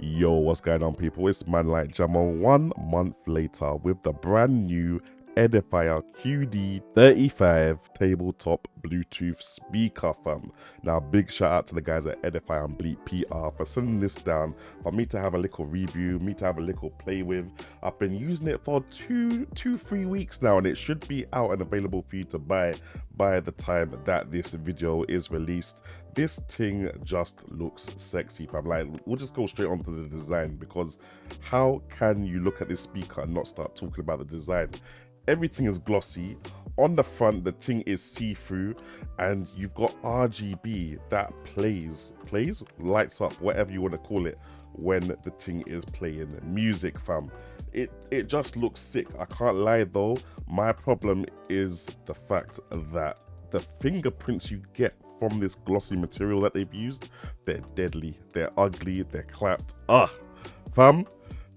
Yo, what's going on, people? It's man like Jamo 1 month later with the brand new Edifier QD35 tabletop Bluetooth speaker, fam. Now, big shout out to the guys at Edifier and Bleep PR for sending this down for me to have a little review, me to have a little play with. I've been using it for 3 weeks now, and it should be out and available for you to buy by the time that this video is released. This thing just looks sexy, fam. Like, we'll just go straight onto the design, because how can you look at this speaker and not start talking about the design? Everything is glossy. On the front, the thing is see-through, and you've got RGB that plays, lights up, whatever you want to call it, when the thing is playing music, fam. It just looks sick. I can't lie though, my problem is the fact that the fingerprints you get from this glossy material that they've used, they're deadly, they're ugly, they're clapped. Fam,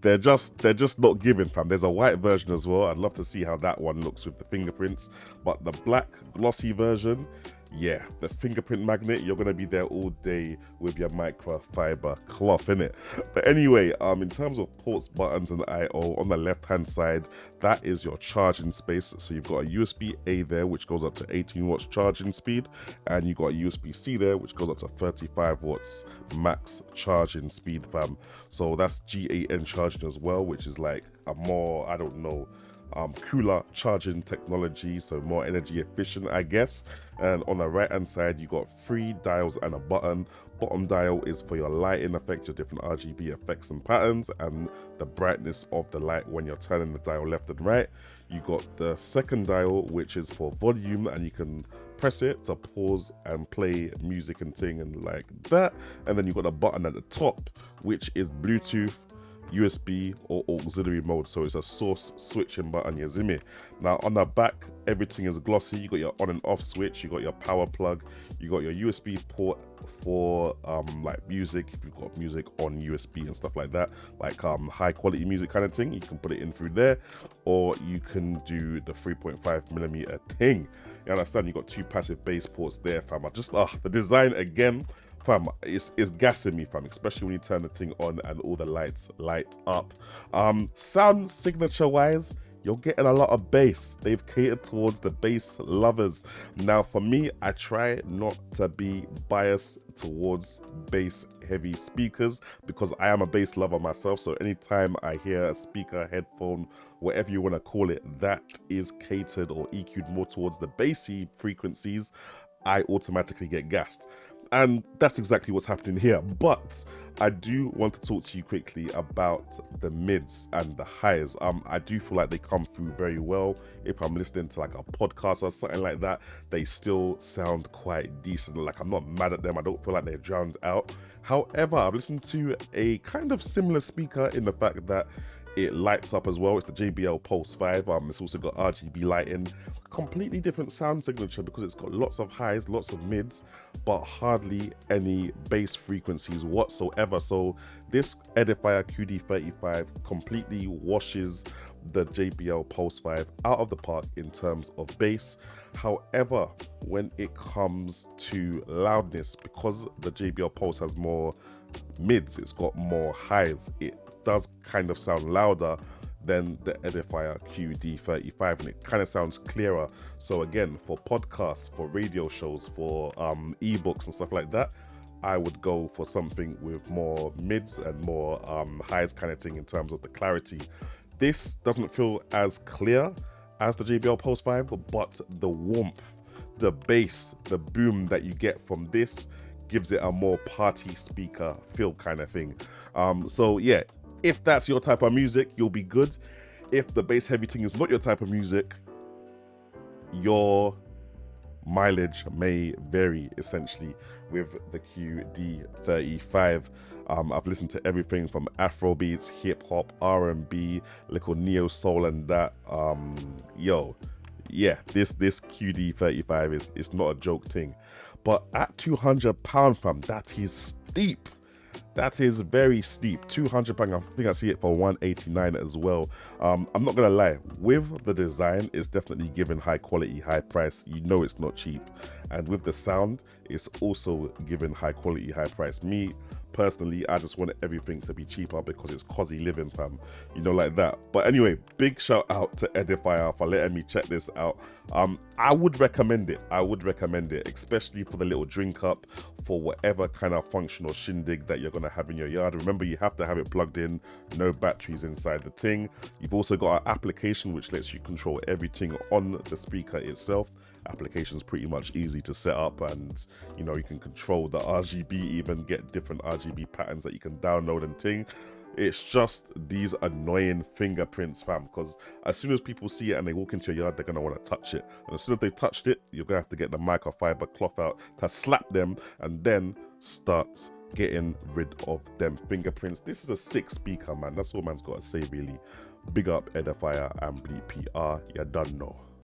they're just not giving, fam. There's a white version as well. I'd love to see how that one looks with the fingerprints, but the black glossy version, yeah, the fingerprint magnet, you're gonna be there all day with your microfiber cloth in it. But anyway, in terms of ports, buttons, and I/O, on the left hand side, that is your charging space. So you've got a USB-A there, which goes up to 18 watts charging speed, and you've got a USB-C there, which goes up to 35 watts max charging speed, fam. So that's GAN charging as well, which is like a more, I don't know, cooler charging technology, so more energy efficient, I guess. And on the right hand side, you got 3 dials and a button. Bottom dial is for your lighting effects, your different RGB effects and patterns, and the brightness of the light when you're turning the dial left and right. You got the second dial, which is for volume, and you can press it to pause and play music and thing and like that. And then you've got a button at the top, which is Bluetooth, USB or auxiliary mode, so it's a source switching button, you see me. Now on the back, everything is glossy. You got your on and off switch, you got your power plug, you got your USB port for like music, if you've got music on USB and stuff like that, like high quality music kind of thing, you can put it in through there, or you can do the 3.5mm thing. You understand? You got 2 passive bass ports there, fam. I just the design again, fam, it's gassing me, fam, especially when you turn the thing on and all the lights light up. Sound signature wise, you're getting a lot of bass. They've catered towards the bass lovers. Now for me, I try not to be biased towards bass heavy speakers, because I am a bass lover myself. So anytime I hear a speaker, headphone, whatever you want to call it, that is catered or EQ'd more towards the bassy frequencies, I automatically get gassed. And that's exactly what's happening here. But I do want to talk to you quickly about the mids and the highs. I do feel like they come through very well. If I'm listening to like a podcast or something like that, they still sound quite decent. Like, I'm not mad at them. I don't feel like they're drowned out. However, I've listened to a kind of similar speaker in the fact that it lights up as well. It's the JBL Pulse 5. It's also got RGB lighting. Completely different sound signature, because it's got lots of highs, lots of mids, but hardly any bass frequencies whatsoever. So this Edifier QD35 completely washes the JBL Pulse 5 out of the park in terms of bass. However, when it comes to loudness, because the JBL Pulse has more mids, it's got more highs, it does kind of sound louder than the Edifier QD35, and it kind of sounds clearer. So again, for podcasts, for radio shows, for ebooks and stuff like that, I would go for something with more mids and more highs kind of thing in terms of the clarity. This doesn't feel as clear as the JBL Pulse 5, but the warmth, the bass, the boom that you get from this gives it a more party speaker feel kind of thing. So yeah, if that's your type of music, you'll be good. If the bass heavy thing is not your type of music, your mileage may vary essentially with the QD35. I've listened to everything from Afro beats, hip hop, R&B, little neo soul, and that. Yo, yeah, this QD35 is not a joke thing. But at £200, fam, that is steep. That is very steep. £200, I think I see it for £189 as well. I'm not gonna lie, with the design, it's definitely given high quality, high price. You know it's not cheap. And with the sound, it's also given high quality, high price. Me Personally, I just want everything to be cheaper because it's cozy living, fam. You know, like that. But anyway, big shout out to Edifier for letting me check this out. I would recommend it. I would recommend it, especially for the little drink up, for whatever kind of functional shindig that you're gonna have in your yard. Remember, you have to have it plugged in, no batteries inside the thing. You've also got an application which lets you control everything on the speaker itself. Application's pretty much easy to set up, and you know, you can control the RGB, even get different RGB patterns that you can download and ting. It's just these annoying fingerprints, fam, because as soon as people see it and they walk into your yard, they're going to want to touch it. And as soon as they've touched it, you're going to have to get the microfiber cloth out to slap them and then start getting rid of them fingerprints. This is a sick speaker, man. That's all man's got to say, really. Big up Edifier and Bleep PR. You done know.